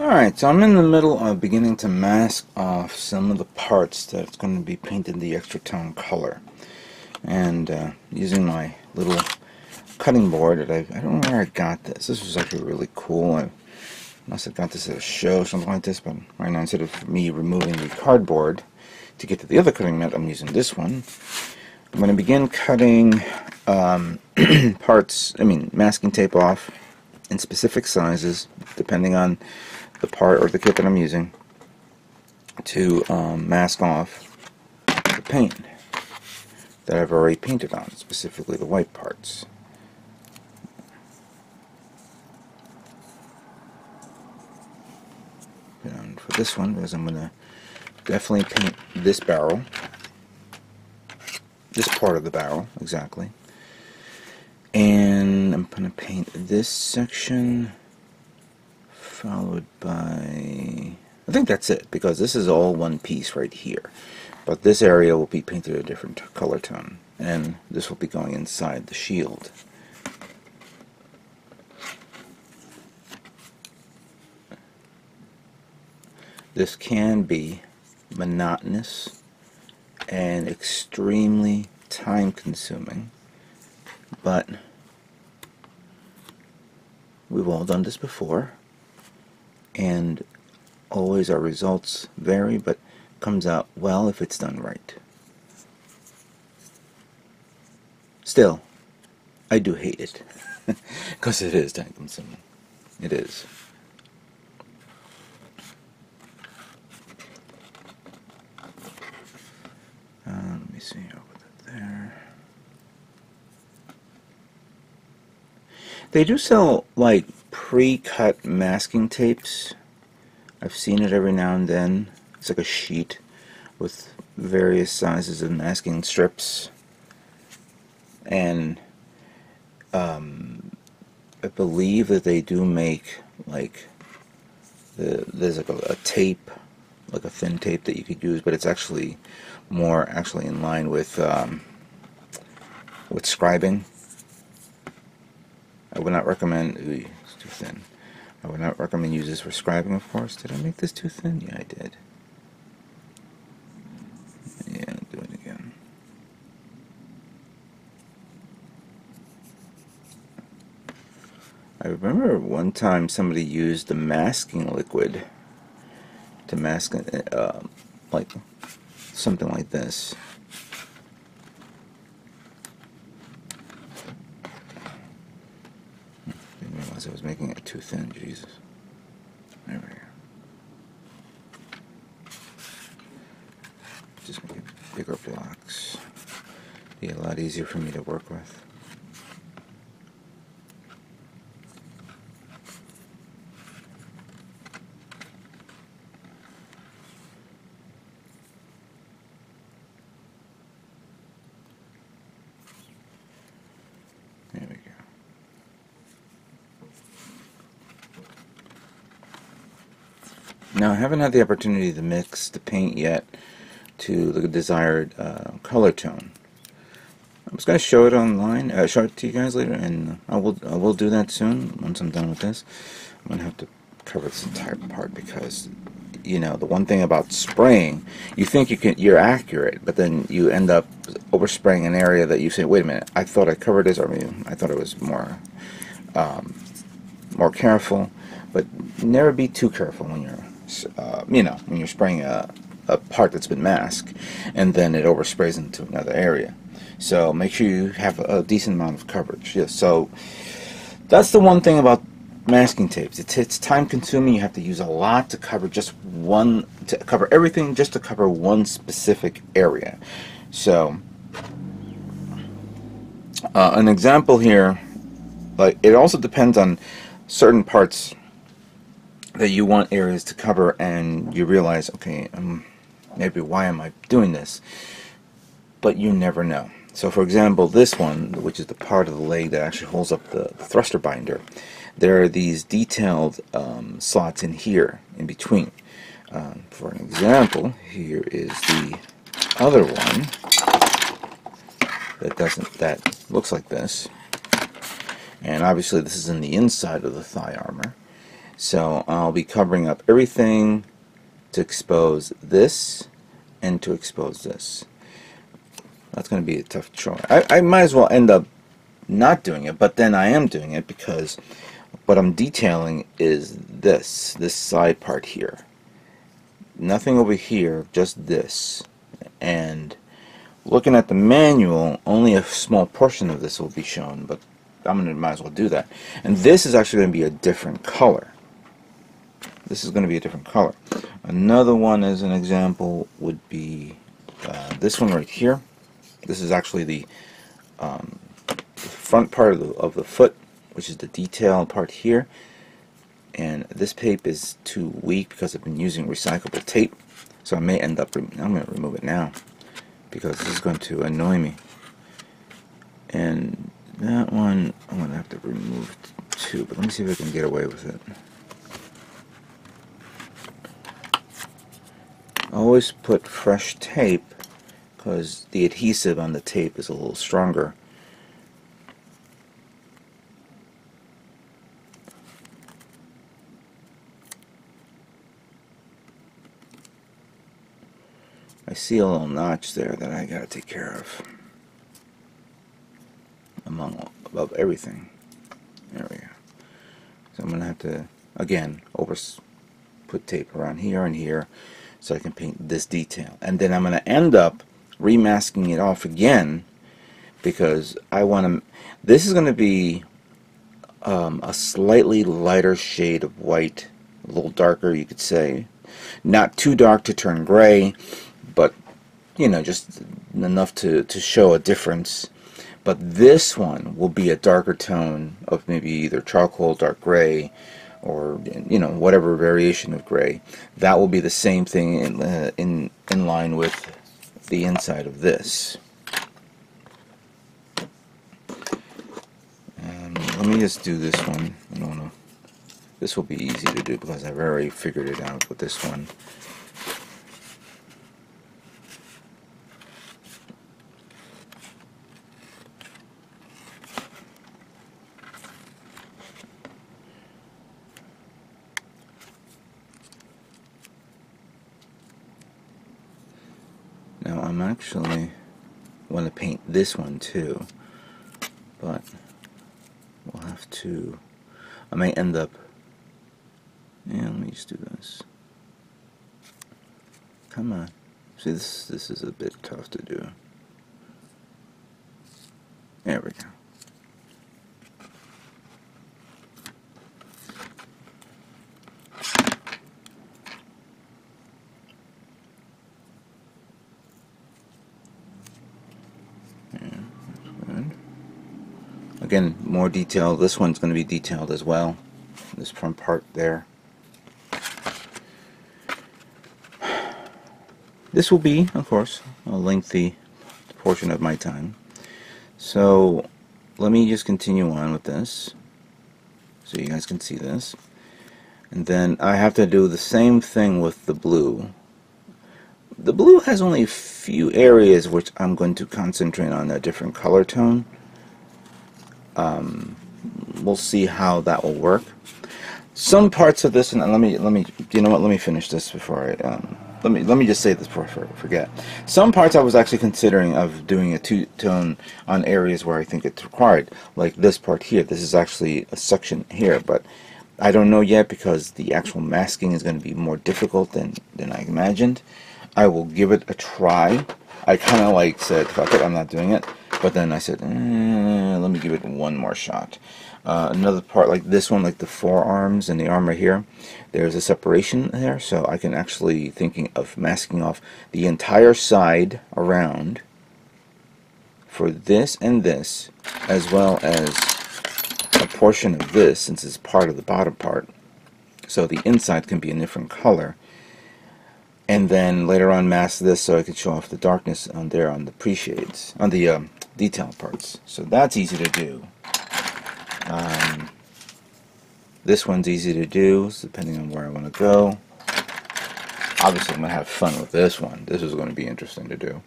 Alright, so I'm in the middle of beginning to mask off some of the parts that's going to be painted the extra tone color. And using my little cutting board that I don't know where I got this. This was actually really cool. I must have got this at a show or something like this, but right now instead of me removing the cardboard to get to the other cutting mat, I'm using this one. I'm going to begin cutting masking tape off in specific sizes, depending on the part or the kit that I'm using, to mask off the paint that I've already painted on, specifically the white parts. And for this one, because I'm going to definitely paint this barrel, this part of the barrel, exactly. And I'm going to paint this section, followed by, I think that's it, because this is all one piece right here. But this area will be painted a different color tone, and this will be going inside the shield. This can be monotonous and extremely time-consuming, but we've all done this before, and always our results vary, but comes out well if it's done right. Still, I do hate it, because it is time-consuming. It is. Let me see, I'll put that there. They do sell like pre-cut masking tapes. I've seen it every now and then. It's like a sheet with various sizes of masking strips, and I believe that they do make like there's like a tape, like a thin tape that you could use, but it's actually more in line with scribing. I would not recommend. Ooh, it's too thin. I would not recommend use this for scribing, of course. Did I make this too thin? Yeah, I did. Yeah, I'll do it again. I remember one time somebody used the masking liquid to mask like something like this. Didn't realize I was making it too thin. Jesus. There we go. Just make it bigger blocks. Be a lot easier for me to work with. There we go. Now, I haven't had the opportunity to mix the paint yet to the desired color tone. I was going to show it online, show it to you guys later, and I will do that soon once I'm done with this. I'm going to have to cover this entire part because, you know, the one thing about spraying, you think you're accurate, but then you end up overspraying an area that you say, wait a minute, I thought I covered this, or maybe I thought it was more careful. But never be too careful when you're when you're spraying a part that's been masked and then it oversprays into another area. So make sure you have a decent amount of coverage. Yes, so that's the one thing about masking tapes. It's time consuming. You have to use a lot to cover everything, just to cover one specific area. So an example here, like, it also depends on certain parts that you want areas to cover, and you realize, okay, maybe why am I doing this? But you never know. So for example, this one, which is the part of the leg that actually holds up the thruster binder, there are these detailed slots in here, in between. For an example, here is the other one that looks like this. And obviously this is in the inside of the thigh armor. So I'll be covering up everything to expose this and to expose this. That's going to be a tough chore. I might as well end up not doing it, but then I am doing it because what I'm detailing is this side part here. Nothing over here, just this. And looking at the manual, only a small portion of this will be shown, but might as well do that. And this is actually going to be a different color. This is going to be a different color. Another one as an example would be this one right here. This is actually the front part of the foot, which is the detail part here. And this tape is too weak because I've been using recyclable tape. So I may end up, I'm going to remove it now because this is going to annoy me. And that one, I'm going to have to remove too, but let me see if I can get away with it. Always put fresh tape because the adhesive on the tape is a little stronger. I see a little notch there that I gotta take care of above everything. There we go. So I'm gonna have to again put tape around here and here so I can paint this detail, and then I'm gonna end up remasking it off again because I want to. This is gonna be a slightly lighter shade of white, a little darker, you could say, not too dark to turn gray, but you know, just enough to show a difference. But this one will be a darker tone of maybe either charcoal, dark gray, or you know, whatever variation of gray. That will be the same thing in line with the inside of this. Let me just do this one. I don't know. This will be easy to do because I've already figured it out with this one. Now I'm actually want to paint this one too, but we'll have to. I may end up. Yeah, let me just do this. Come on. See, this is a bit tough to do. There we go. Again, more detail. This one's going to be detailed as well. This front part there. This will be, of course, a lengthy portion of my time. So let me just continue on with this so you guys can see this. And then I have to do the same thing with the blue. The blue has only a few areas which I'm going to concentrate on a different color tone. We'll see how that will work. Some parts of this, and let me you know what, let me finish this before I let me just say this before I forget. Some parts I was actually considering of doing a two-tone on areas where I think it's required, like this part here. This is actually a section here, but I don't know yet because the actual masking is going to be more difficult than I imagined. I will give it a try. I kind of like said, fuck it, I'm not doing it. But then I said, let me give it one more shot. Another part like this one, like the forearms and the arm right here, there's a separation there, so I can actually thinking of masking off the entire side around for this and this, as well as a portion of this, since it's part of the bottom part. So the inside can be a different color. And then later on mask this so I can show off the darkness on there on the pre-shades, on the detail parts. So that's easy to do. This one's easy to do, depending on where I want to go. Obviously, I'm going to have fun with this one. This is going to be interesting to do.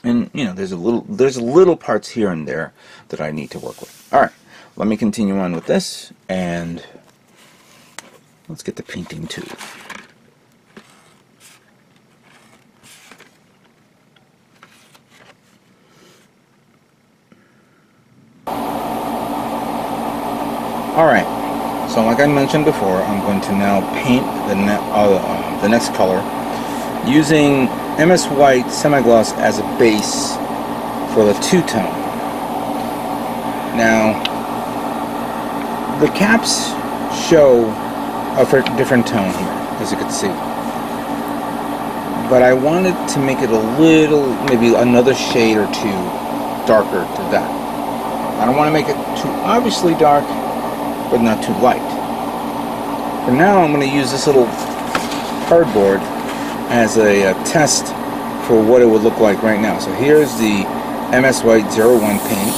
And you know, there's a little parts here and there that I need to work with. All right, let me continue on with this, and let's get the painting too. Alright, so like I mentioned before, I'm going to now paint the next color using MS White Semi-Gloss as a base for the two-tone. Now, the caps show a different tone here, as you can see. But I wanted to make it a little, maybe another shade or two darker to that. I don't want to make it too obviously dark, but not too light. For now, I'm going to use this little cardboard as a test for what it would look like right now. So here's the MS White 01 paint.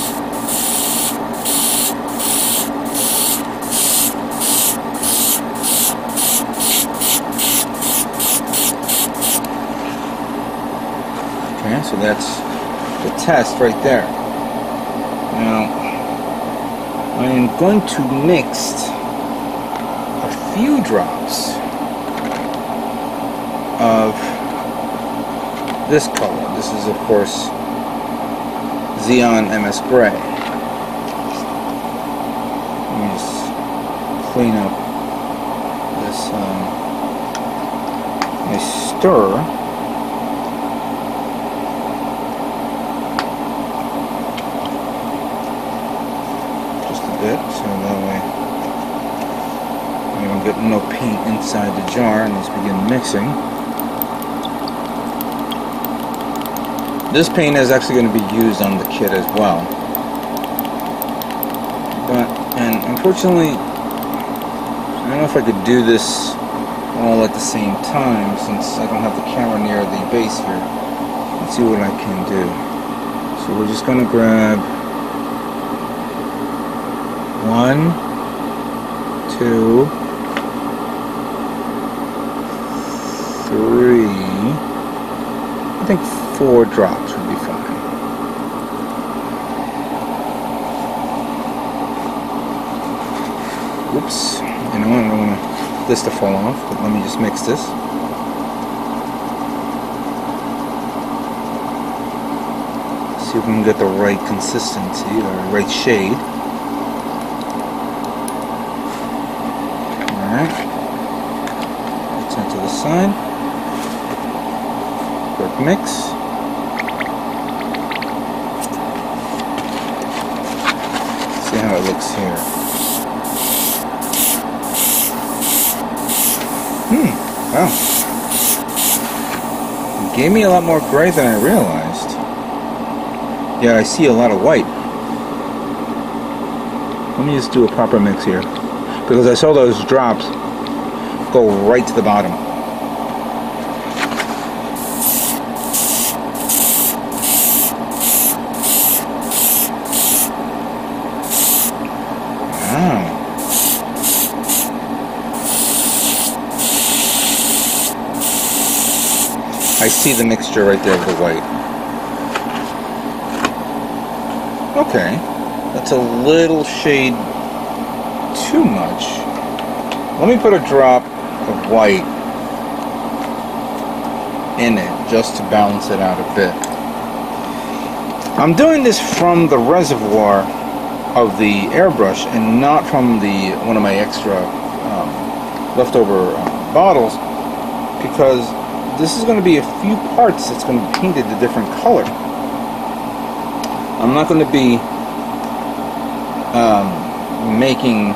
Okay, so that's the test right there. Now, I'm going to mix a few drops of this color. This is, of course, Zeon MS Gray. Let me just clean up this. I stir. Bit, so that way we don't get no paint inside the jar, and let's begin mixing. This paint is actually going to be used on the kit as well, and unfortunately I don't know if I could do this all at the same time since I don't have the camera near the base here. Let's see what I can do. So we're just going to grab 1, 2, 3, I think 4 drops would be fine. Whoops, you know what, I don't want this to fall off, but let me just mix this. See if we can get the right consistency, or the right shade. Alright, let's into the side. Quick mix. See how it looks here. Wow. It gave me a lot more gray than I realized. Yeah, I see a lot of white. Let me just do a proper mix here, because I saw those drops go right to the bottom. Wow. I see the mixture right there with the white. Okay, that's a little shade too much. Let me put a drop of white in it just to balance it out a bit. I'm doing this from the reservoir of the airbrush and not from the one of my extra leftover bottles, because this is going to be a few parts that's going to be painted a different color. I'm not going to be making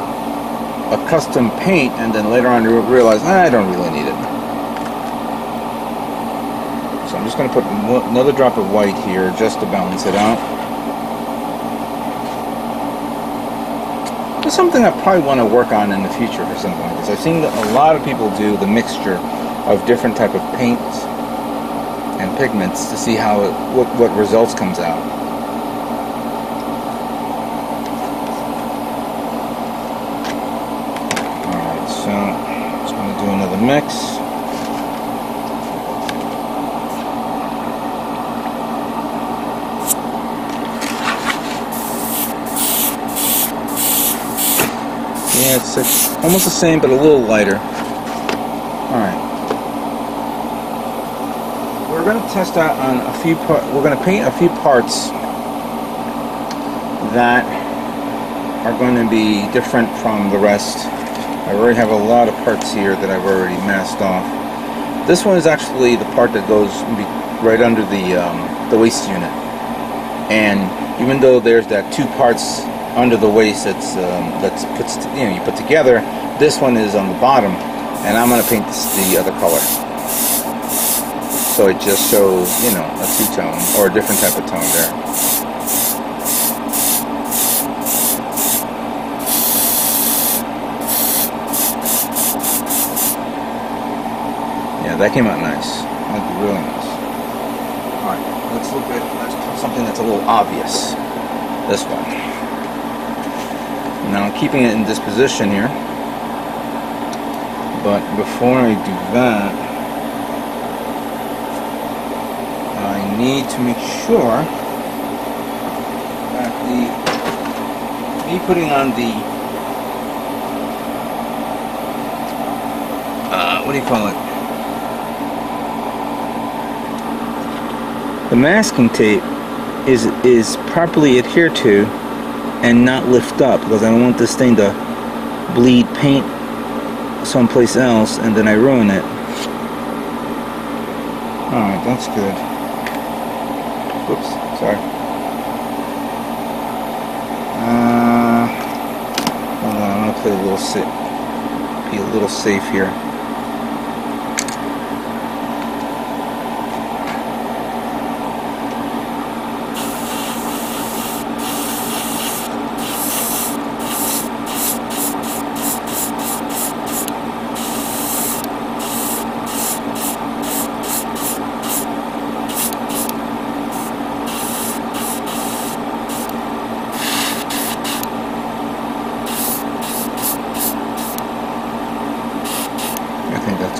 a custom paint and then later on realize I don't really need it. So I'm just going to put another drop of white here just to balance it out. It's something I probably want to work on in the future for something like this. I've seen that a lot of people do the mixture of different type of paints and pigments to see how what results comes out. Alright, so I'm just going to do another mix. Yeah, it's almost the same, but a little lighter. Alright. We're going to test out on a few parts. We're going to paint a few parts that are going to be different from the rest. I already have a lot of parts here that I've already masked off. This one is actually the part that goes right under the waist unit. And even though there's that two parts under the waist you put together, this one is on the bottom, and I'm going to paint this the other color. So it just shows, you know, a two-tone or a different type of tone there. Yeah, that came out nice. That looked really nice. Alright, let's put something that's a little obvious. This one. Now I'm keeping it in this position here. But before I do that, I need to make sure that me putting on the what do you call it? The masking tape is properly adhered to and not lift up, because I don't want this thing to bleed paint someplace else and then I ruin it. Alright, that's good. Whoops, sorry. Hold on, I'm gonna play a little be a little safe here.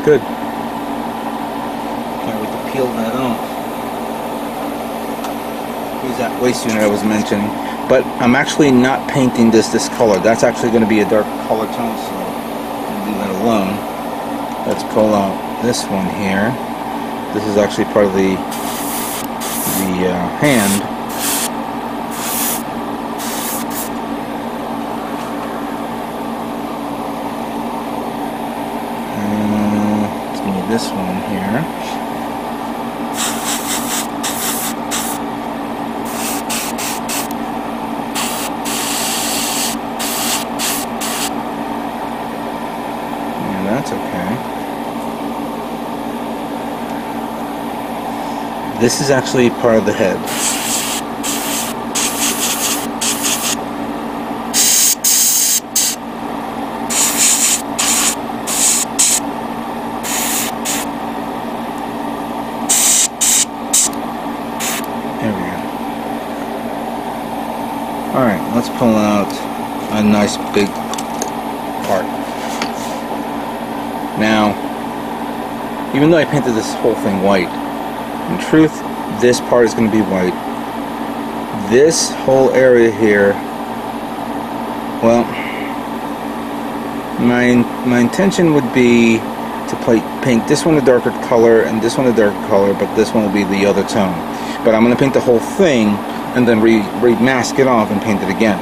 Good. Can't wait to peel that off. Here's that waist unit I was mentioning. But I'm actually not painting this color. That's actually going to be a dark color tone, so I'll leave that alone. Let's pull out this one here. This is actually part of the hand. This one here. Yeah, that's okay. This is actually part of the head. Alright, let's pull out a nice big part. Now, even though I painted this whole thing white, in truth, this part is going to be white. This whole area here, well, my intention would be to paint this one a darker color and this one a darker color, but this one will be the other tone. But I'm going to paint the whole thing and then re-mask it off and paint it again.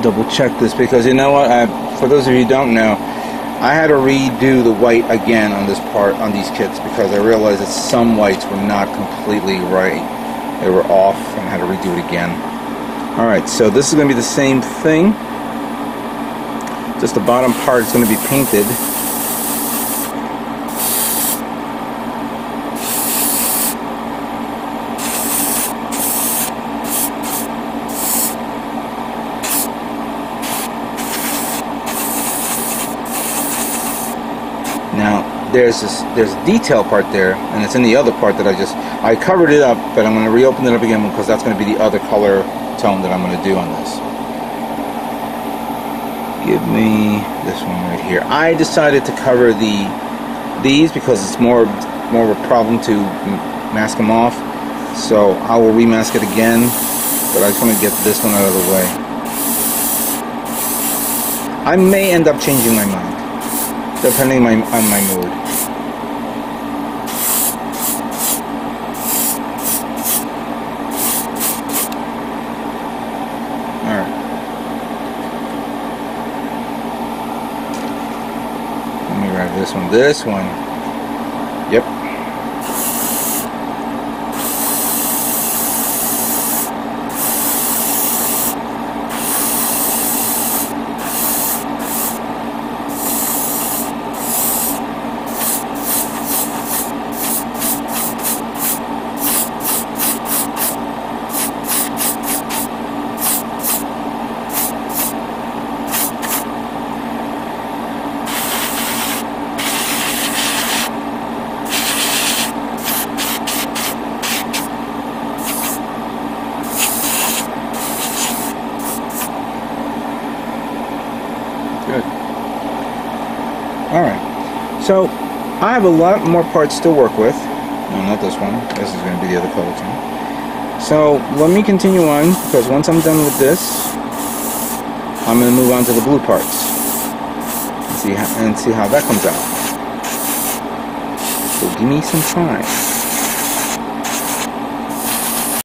double check this, because you know what, for those of you who don't know, I had to redo the white again on this part, on these kits, because I realized that some whites were not completely right. They were off, and I had to redo it again. Alright, so this is going to be the same thing. Just the bottom part is going to be painted. Now, there's a detail part there, and it's in the other part that I covered it up, but I'm going to reopen it up again because that's going to be the other color tone that I'm going to do on this. Give me this one right here. I decided to cover these because it's more of a problem to mask them off, so I will remask it again, but I just want to get this one out of the way. I may end up changing my mind, depending on my mood. Alright. Let me grab this one. This one. Yep. Good. Alright, so I have a lot more parts to work with. No, not this one. This is going to be the other color tone. So let me continue on, because once I'm done with this, I'm going to move on to the blue parts and see how that comes out. So give me some time.